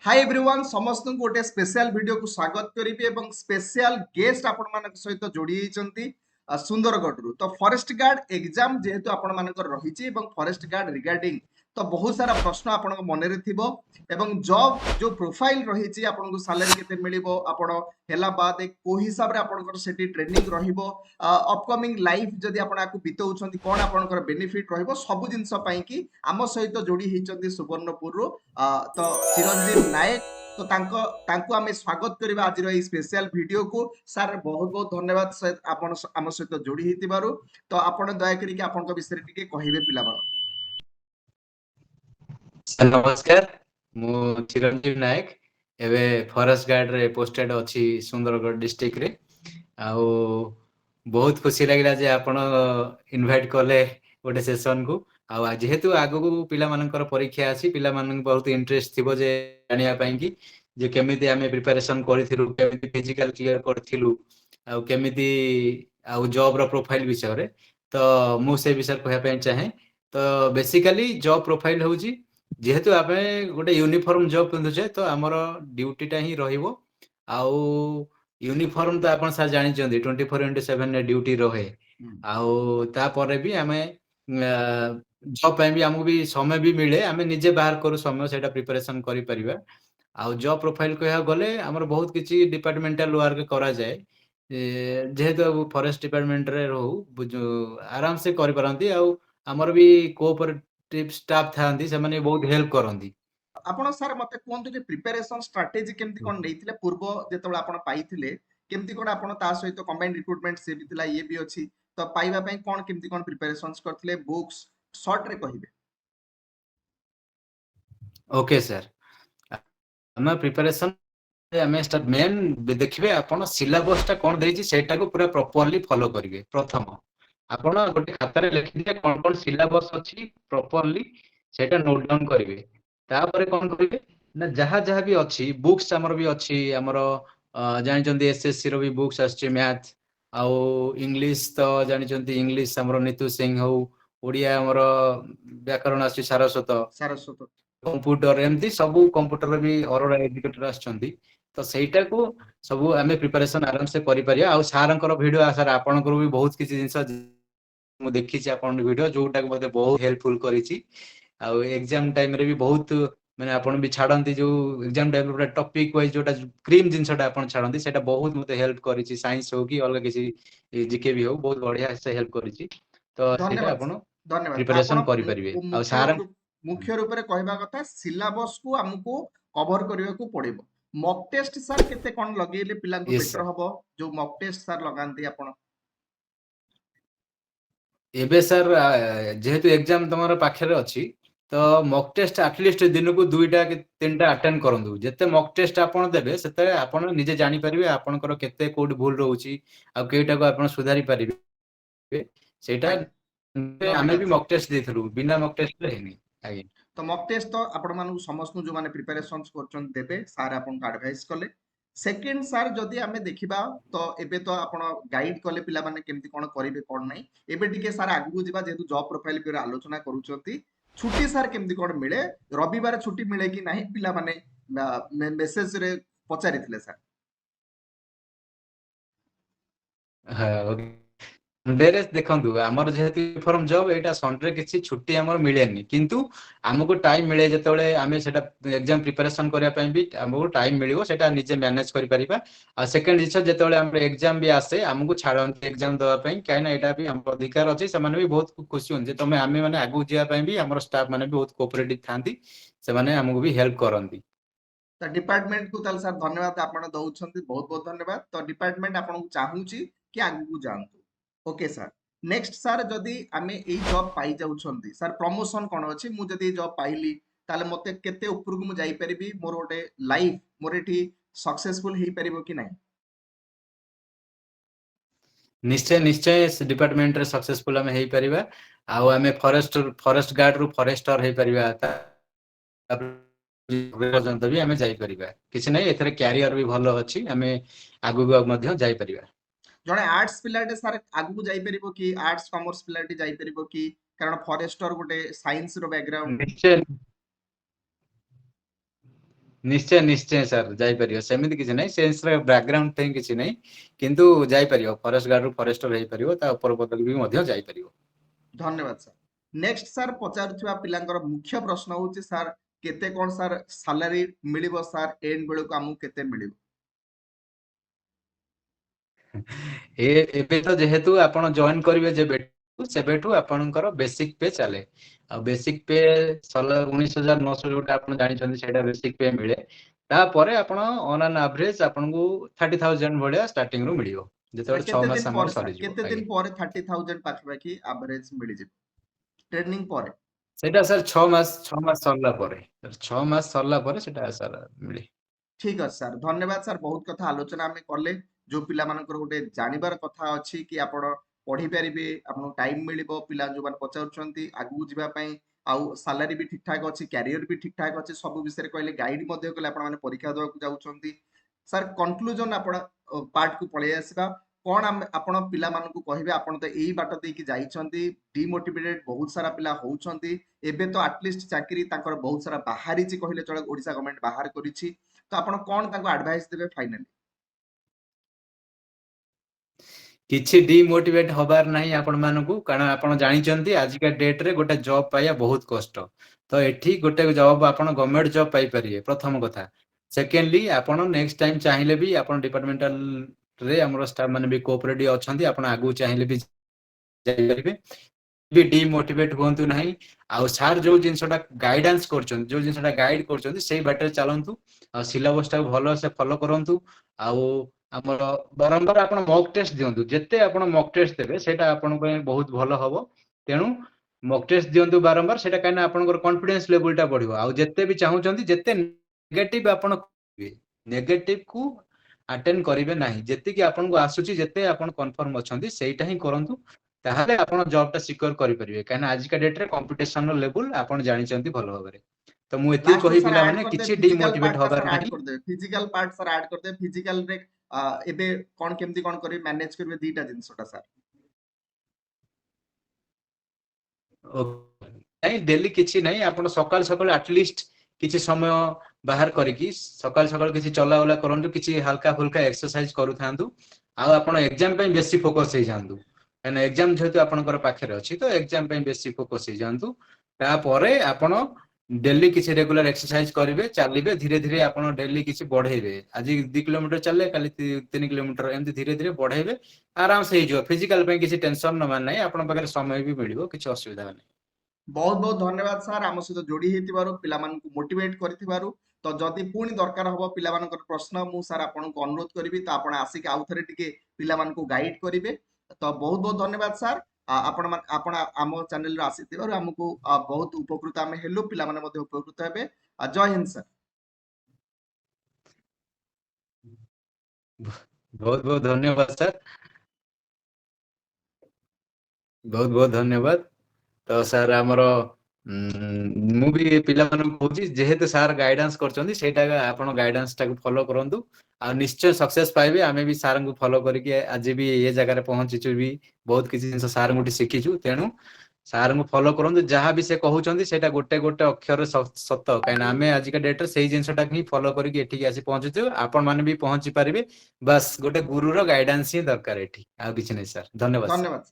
Hi everyone समस्त को गोटे स्पेशल वीडियो को स्वागत करी एवं स्पेशल गेस्ट आपण मान सहित जोड़ी सुंदरगढ़ तो फॉरेस्ट गार्ड एग्जाम जेहेतु आपण मान रही फॉरेस्ट गार्ड रिगार्डिंग तो बहुत सारा प्रश्न आपण मन एवं जॉब जो प्रोफाइल रही आपन सैलरी केते मिलिबो आपण हेला बाद को हिसाब रे आपनकर सेठी ट्रेनिंग रहिबो अपकमिंग लाइफ जदि आपण आकु बितौछंती कोन आपनकर बेनिफिट रहिबो सब जिंस पई कि आम सहित जोड़ी हिचंती सुवर्णपुर रो तो चिरंजीव नायक तो तांको आमे स्वागत करबा आज रो स्पेशल वीडियो को सर बहुत बहुत धन्यवाद आपण आम सहित जोड़ी हितिबारु तो आपण दया करी कि आपनका विषय टिके कहिबे पिला बार नमस्कार मु चिरंजीव नायक एवं फॉरेस्ट गार्ड रे पोस्टेड अच्छी सुंदरगढ़ डिस्ट्रिक्ट रे आउ बहुत खुशी लगे जे आपण इनवाइट कले गोटे सेशन को आ जेहेतु आगु को पिला मानकर परीक्षा अछि पिला मानन बहुत इंटरेस्ट थिबो जे जानिया पई कि जे केमिति हमें प्रिपरेशन करिथिलु केमिति फिजिकल क्लियर करथिलु आ केमिति आ जॉब रो प्रोफाइल विषय रे तो मु से विषय कहया पई चाहे तो बेसिकली जॉब प्रोफाइल होउची जेहेतु आमे गोटे यूनिफॉर्म जॉब पिंधुचे तो हमर ड्यूटी टा ही रहिबो आउ यूनिफॉर्म तो आपण सा जानि चंदी 24/7 ने ड्यूटी रहे आउ ता परे भी हमें जॉब पे भी हमको भी समय भी मिले हमें निजे बाहर करू समय सेटा प्रिपरेशन करि परिबा आउ जॉब प्रोफाइल कहया गले हमर बहुत किछि डिपार्टमेंटल वर्क करा जाय जेहेतु फॉरेस्ट डिपार्टमेंट रे रहू आराम से करि परंती आउ हमर भी कोऑपरेटिव स्टाफ थांती से माने बहुत हेल्प करंती आपण सर मते कोन जे प्रिपरेशन स्ट्रेटजी केमति कोन नैथिले पूर्व जेतबे आपण पाइथिले केमति कोन आपण ता सहित कंबाइंड रिक्रूटमेंट से भी थिला ये भी अछि तो पाइबा पई कोन केमति कोन प्रिपरेशंस करथिले बुक्स शॉर्ट रे कहिबे ओके सर हम प्रिपरेशन हमें स्टार्ट मेन देखिबे आपण सिलेबस ता कोन देछि सेटा को पूरा प्रॉपर्ली फॉलो करिवे प्रथम आपण गोटे खाता रे लिखि दिए कोन कोन सिलेबस अछि प्रॉपर्ली सेटा नोट डाउन करिवे तापर कोन करिवे ना जहा जहा भी अछि बुक्स हमर भी अछि हमर जानि चंदी एसएससी रो भी बुक्स आछि मैथ आउ इंग्लिश तो जानि चंदी इंग्लिश हमर नीतू सिंह हो ओडिया हमर व्याकरण आछि सारस्वत कंप्यूटर एमती सब कंप्यूटर भी अरोड़ा एजुकेटर आछंती तो सेटा को सब हमें प्रिपरेशन आराम से करि परिया आ सारंकर वीडियो सर आपनकर भी बहुत किछि जिंस मु देखि छी आपन वीडियो जोटा को मते बहुत हेल्पफुल करिछि आ एग्जाम टाइम रे भी बहुत माने आपन भी छाडंती जो एग्जाम टाइम रे टॉपिक वाइज जोटा क्रीम जिंसटा आपन छाडंती सेटा बहुत मते हेल्प करिछि साइंस हो कि अलग किछि जीके भी हो बहुत बढ़िया से हेल्प करिछि तो सेटा धन्यवाद आपन धन्यवाद प्रिपरेशन आपण करि परिबे आ सारंग मुख्य रूप रे कहबा कथा सिलेबस को हमको कवर करिया को पड़िबो मॉक टेस्ट सर केते कोन लगेले पिला को यस बेटर सर हबो जो मॉक टेस्ट सर लगांती आपण एबे सर जेहेतु एग्जाम तमर पाखरे अछि तो मॉक टेस्ट एटलीस्ट दिन को दुईटा कि तीनटा अटेंड करंदु जते मॉक टेस्ट आपण देबे सेते आपण निजे जानि परिबे आपनकर केते कोड भूल रहउची आ केटा को आपण सुधारी परिबे सेटा आज्ञा हमें भी धन्यवाद मॉक टेस्ट देथलु बिना मॉक टेस्ट रे हेनी आगे तो मॉक टेस्ट तो आपण मानु समस्त जो माने प्रिपरेशंस करचन देबे सर आपण को एडवाइस कले सेकंड सर जदि हमें देखिबा तो एबे तो आपण गाइड कले पिला माने केमति कोन करिवे कोन नै एबे टिके सर आगु जिबा जेतु जॉब प्रोफाइल पे आलोचना करूचंती छुट्टी सर केमति कोन मिले रविवार छुट्टी मिले कि नाही पिला माने मेसेज रे पचारिथिले सर हाँ संडे देखंतु हमर जेहेतु यूनिफॉर्म जॉब एटा संडे किछि छुट्टी हमर मिलेनी किंतु हमको टाइम मिले जतबेले हमें सेटा एग्जाम प्रिपरेशन करिया पई भी हमको टाइम मिलिबो सेटा निजे मैनेज करि परिबा आ सेकंड जिस जतबेले हमर एग्जाम भी आसे हमको छाडंती एग्जाम दवा पई काइना एटा भी हमर अधिकार अछि से माने भी बहुत खुशी होन जे तमे हमें माने आगु जिया पई भी हमर स्टाफ माने भी बहुत कोऑपरेटिव थांती से माने हमको भी हेल्प करंती तो डिपार्टमेंट को ताल सर धन्यवाद आपण दउछंती बहुत बहुत धन्यवाद तो डिपार्टमेंट आपण को चाहूची कि आगु जानतु ओके सर नेक्स्ट सर जदि आमे एई जॉब पाई जाउछंती सर प्रमोशन कोन अछि मु जदि जॉब पाइली ताले मते केते ऊपर को मु जाई परिबी मोर ओटे लाइफ मोर एठी सक्सेसफुल हेई परिबो कि नाही निश्चय निश्चय से डिपार्टमेंट रे सक्सेसफुल हमें हेई परिबा आ हमें फॉरेस्ट गार्ड रु फॉरेस्टर हेई परिबा पर्यंत भी हमें जाई परिबा किछ नै एथरे कैरियर भी भलो अछि हमें आगु मध्ये जाई परिबा जणे आर्ट्स पिलाटे सर आगु को जाई परिबो कि आर्ट्स कॉमर्स पिलाटे जाई परिबो कि कारण फॉरेस्टर गोटे साइंस रो बैकग्राउंड निश्चय ନିଶ୍ଚୟ ନିଶ୍ଚୟ ସାର୍ ଯାଇପାରିବ, ସେମିତି କିଛି ନାହିଁ, ସେନ୍ସର ବ୍ୟାକଗ୍ରାଉଣ୍ଡ ପାଇଁ କିଛି ନାହିଁ, କିନ୍ତୁ ଯାଇପାରିବ, ଫରେଷ୍ଟ ଗାର୍ଡ ରୁ ଫରେଷ୍ଟର ହେଇପାରିବ, ତା ଉପର ପଦକୁ ବି ମଧ୍ୟ ଯାଇପାରିବ। ଧନ୍ୟବାଦ ସାର୍। ନେକ୍ସଟ ସାର୍ ପଚାରୁଥିବା ପିଲାଙ୍କର ମୁଖ୍ୟ ପ୍ରଶ୍ନ ହଉଛି ସାର୍ କେତେ କଣ ସାର୍ ସାଲାରୀ ମିଳିବ ସାର୍, ଏଣ୍ଡ ବେଳକୁ ଆମକୁ କେତେ ମିଳିବ? ଏବେ ତ ଯେହେତୁ ଆପଣ ଜଏନ କରିବେ ଯେବେଠୁ, ସେବେଠୁ ଆପଣଙ୍କର ବେସିକ ପେ ଚାଲେ, ଆଉ ବେସିକ ପେ 19,900 ଯୋଉଟା ଆପଣ ଜାଣିଛନ୍ତି ସେଇଟା ବେସିକ ପେ ମିଳେ। ତାପରେ ଆପଣ ଅନ୍ ଆନ୍ ଆଭରେଜ ଆପଣଙ୍କୁ 30,000 ଭଳିଆ ଷ୍ଟାର୍ଟିଂ ରୁ ମିଳିବ, ଯେତେବେଳେ 6 ମାସ ଆମର ସାର୍ ସରିଯିବ। କେତେ ଦିନ ଆଜ୍ଞା, ପରେ 30,000 ପାଖାପାଖି ଆଭରେଜ ମିଳିଯିବ ଟ୍ରେନିଂ ପରେ? ସେଇଟା ସାର୍ 6 ମାସ ସରିଲା ପରେ, 6 ମାସ ସରିଲା ପରେ ସେଟା ସାର୍ ମିଳେ। ଠିକ ଅଛି ସାର୍, ଧନ୍ୟବାଦ ସାର୍। ବହୁତ କଥା ଆଲୋଚନା ଆମେ କଲେ, ଯୋଉ ପିଲାମାନଙ୍କର ଗୋଟେ ଜାଣିବାର କଥା ଅଛି କି ଆପଣ ପଢିପାରିବେ, ଆପଣଙ୍କୁ ଟାଇମ ମିଳିବ, ପିଲା ଯୋଉମାନେ ପଚାରୁଛନ୍ତି ଆଗକୁ ଯିବା ପାଇଁ, ଆଉ ସାଲାରୀ ବି ଠିକ ଠାକ ଅଛି, କ୍ୟାରିୟର ବି ଠିକ ଠାକ ଅଛି, ସବୁ ବିଷୟରେ କହିଲେ, ଗାଇଡ ମଧ୍ୟ କଲେ, ଆପଣ ମାନେ ପରୀକ୍ଷା ଦେବାକୁ ଯାଉଛନ୍ତି। ସାର୍ କନକ୍ଲୁଜନ ଆପଣ ପାର୍ଟ କୁ ପଳେଇ ଆସିବା, କଣ ଆପଣ ପିଲାମାନଙ୍କୁ କହିବେ? ଆପଣ ତ ଏଇ ବାଟ ଦେଇକି ଯାଇଛନ୍ତି, ଡିମୋଟିଭେଟେଡ ବହୁତ ସାରା ପିଲା ହଉଛନ୍ତି, ଏବେ ତ ଆଟଲିଷ୍ଟ ଚାକିରି ତାଙ୍କର ବହୁତ ସାରା ବାହାରିଛି କହିଲେ ଚଳେ, ଓଡିଶା ଗଭର୍ଣ୍ଣମେଣ୍ଟ ବାହାର କରିଛି, ତ ଆପଣ କଣ ତାଙ୍କୁ ଆଡଭାଇସ ଦେବେ ଫାଇନାଲି? କିଛି ଡିମୋଟିଭେଟ ହବାର ନାହିଁ ଆପଣ ମାନଙ୍କୁ, କାରଣ ଆପଣ ଜାଣିଛନ୍ତି ଆଜିକା ଡେଟ ରେ ଗୋଟେ ଜବ ପାଇବା ବହୁତ କଷ୍ଟ। ତ ଏଠି ଗୋଟେ ଜବ ଆପଣ ଗଭର୍ଣ୍ଣମେଣ୍ଟ ଜବ ପାଇପାରିବେ, ପ୍ରଥମ କଥା। ସେକେଣ୍ଡଲି ଆପଣ ନେକ୍ସଟ ଟାଇମ ଚାହିଁଲେ ବି ଆପଣ ଡିପାର୍ଟମେଣ୍ଟାଲ ରେ ଆମର ଷ୍ଟାଫ ମାନେ ବି କୋଅପରେଟିଭ ଅଛନ୍ତି, ଆପଣ ଆଗକୁ ଚାହିଁଲେ ବି ଯାଇପାରିବେ, ବି ଡିମୋଟିଭେଟ ହୁଅନ୍ତୁ ନାହିଁ। ଆଉ ସାର୍ ଯୋଉ ଜିନିଷଟା ଗାଇଡାନ୍ସ କରୁଛନ୍ତି, ଯୋଉ ଜିନିଷଟା ଗାଇଡ କରୁଛନ୍ତି ସେଇ ବାଟରେ ଚାଲନ୍ତୁ, ଆଉ ସିଲାବସ ଟାକୁ ଭଲସେ ଫଲୋ କରନ୍ତୁ। ଆଉ ଆମର ବାରମ୍ବାର ଆପଣ ମକ୍ ଟେଷ୍ଟ ଦିଅନ୍ତୁ, ଯେତେ ଆପଣ ମକ୍ ଟେଷ୍ଟ ଦେବେ ସେଇଟା ଆପଣଙ୍କ ପାଇଁ ବହୁତ ଭଲ ହବ। ତେଣୁ ମକ୍ ଟେଷ୍ଟ ଦିଅନ୍ତୁ ବାରମ୍ବାର, ସେଇଟା କାହିଁକିନା ଆପଣଙ୍କର କନଫିଡେନ୍ସ ଲେଭେଲଟା ବଢିବ। ଆଉ ଯେତେ ବି ଚାହୁଁଛନ୍ତି ଯେତେ ନେଗେଟିଭ ଆପଣ ନେଗେଟିଭ କୁ ଆଟେଣ୍ଡ କରିବେ ନାହିଁ, ଯେତିକି ଆପଣଙ୍କୁ ଆସୁଛି, ଯେତେ ଆପଣ କନଫର୍ମ ଅଛନ୍ତି ସେଇଟା ହିଁ କରନ୍ତୁ, ତାହେଲେ ଆପଣ ଜବ୍ ଟା ସିକ୍ୟୁର କରିପାରିବେ। କାହିଁକିନା ଆଜିକା ଡେଟରେ କମ୍ପିଟିସନର ଲେଭେଲ ଆପଣ ଜାଣିଛନ୍ତି ଭଲ ଭାବରେ। ତ ମୁଁ ଏତିକି ଲାଷ୍ଟ କହିବି ସାର୍ ଆଡ୍ ପିଲାମାନେ କରିଦେବେ କିଛି ଫିଜିକାଲ ଡିମୋଟିଭେଟ ପାର୍ଟଟା ହବାର ସାର୍ ଆଡ୍ ନାହିଁ। କରିଦେବେ, ଫିଜିକାଲ ପାର୍ଟ ସାର୍ ଆଡ୍ କରିଦେବେ। ଫିଜିକାଲରେ ଏବେ କଣ କେମିତି କଣ କରିବେ, ମ୍ୟାନେଜ କରିବେ ଦିଟା ଜିନିଷଟା ସାର୍? ନାଇଁ ଡେଲି କିଛି ନାହିଁ, ଆପଣ ସକାଳୁ ସକାଳୁ ଆଟଲିଷ୍ଟ କିଛି ସମୟ ବାହାର କରିକି ସକାଳୁ ସକାଳୁ କିଛି ଚଲାବୁଲା କରନ୍ତୁ, କିଛି ହାଲକା ଫୁଲକା ଏକ୍ସରସାଇଜ କରୁଥାନ୍ତୁ। ଆଉ ଆପଣ ଏକ୍ସାମ ପାଇଁ ବେଶୀ ଫୋକସ ହେଇଯାଆନ୍ତୁ, କାହିଁକିନା ଏକ୍ସାମ ଯେହେତୁ ଆପଣଙ୍କର ପାଖରେ ଅଛି, ତ ଏକ୍ସାମ ପାଇଁ ବେଶୀ ଫୋକସ ହେଇଯାଆନ୍ତୁ। ତାପରେ ଆପଣ ଡେଲି କିଛି ରେଗୁଲାର ଏକ୍ସରସାଇଜ କରିବେ, ଚାଲିବେ, ଧୀରେ ଧୀରେ ଆପଣ ଡେଲି କିଛି ବଢେଇବେ। ଆଜି 2 କିଲୋମିଟର ଚାଲିଲେ କାଲି 3 କିଲୋମିଟର, ଏମିତି ଧୀରେ ଧୀରେ ବଢେଇବେ, ଆରାମସେ ହେଇଯିବ। ଫିଜିକାଲ ପାଇଁ କିଛି ଟେନସନ ନବାର ନାହିଁ, ଆପଣଙ୍କ ପାଖରେ ସମୟ ବି ମିଳିବ, କିଛି ଅସୁବିଧା ନାହିଁ। ବହୁତ ବହୁତ ଧନ୍ୟବାଦ ସାର୍, ଆମ ସହିତ ଯୋଡି ହେଇଥିବାରୁ, ପିଲାମାନଙ୍କୁ ମୋଟିଭେଟ କରିଥିବାରୁ। ତ ଯଦି ପୁଣି ଦରକାର ହବ ପିଲାମାନଙ୍କର ପ୍ରଶ୍ନ, ମୁଁ ସାର୍ ଆପଣଙ୍କୁ ଅନୁରୋଧ କରିବି, ତ ଆପଣ ଆସିକି ଆଉ ଥରେ ଟିକେ ପିଲାମାନଙ୍କୁ ଗାଇଡ କରିବେ। ତ ବହୁତ ବହୁତ ଧନ୍ୟବାଦ ସାର୍, ଆପଣ ଆମ ଚ୍ୟାନେଲରେ ଆସିଥିବାରୁ ଆମକୁ ବହୁତ ଉପକୃତ ଆମେ ହେଲୁ, ପିଲାମାନେ ମଧ୍ୟ ଉପକୃତ ହେବେ। ଜୟ ହିନ୍ଦ ସାର୍। ବହୁତ ବହୁତ ଧନ୍ୟବାଦ ସାର୍, ବହୁତ ବହୁତ ଧନ୍ୟବାଦ। ତ ସାର୍ ଆମର ମୁଁ ବି ପିଲାମାନଙ୍କୁ କହୁଛି, ଯେହେତୁ ସାର୍ ଗାଇଡାନ୍ସ କରୁଛନ୍ତି, ସେଇଟା ଆପଣ ଗାଇଡାନ୍ସ ଟାକୁ ଫଲୋ କରନ୍ତୁ, ଆଉ ନିଶ୍ଚୟ ସକ୍ସେସ ପାଇବେ। ଆମେ ବି ସାର୍ଙ୍କୁ ଫଲୋ କରିକି ଆଜି ବି ଏ ଜାଗାରେ ପହଞ୍ଚିଛୁ, ବି ବହୁତ କିଛି ଜିନିଷ ସାର୍ଙ୍କଠୁ ଶିଖିଛୁ। ତେଣୁ ସାର୍ଙ୍କୁ ଫଲୋ କରନ୍ତୁ, ଯାହା ବି ସେ କହୁଛନ୍ତି ସେଇଟା ଗୋଟେ ଗୋଟେ ଅକ୍ଷରରେ ସତ, କାହିଁକିନା ଆମେ ଆଜିକା ଡେଟରେ ସେଇ ଜିନିଷଟାକୁ ହିଁ ଫଲୋ କରିକି ଏଠିକି ଆସି ପହଞ୍ଚିଛୁ। ଆପଣ ମାନେ ବି ପହଞ୍ଚି ପାରିବେ, ବାସ୍ ଗୋଟେ ଗୁରୁର ଗାଇଡାନ୍ସ ହିଁ ଦରକାର ଏଠି, ଆଉ କିଛି ନାହିଁ ସାର୍। ଧନ୍ୟବାଦ ସାର୍। ଧନ୍ୟବାଦ।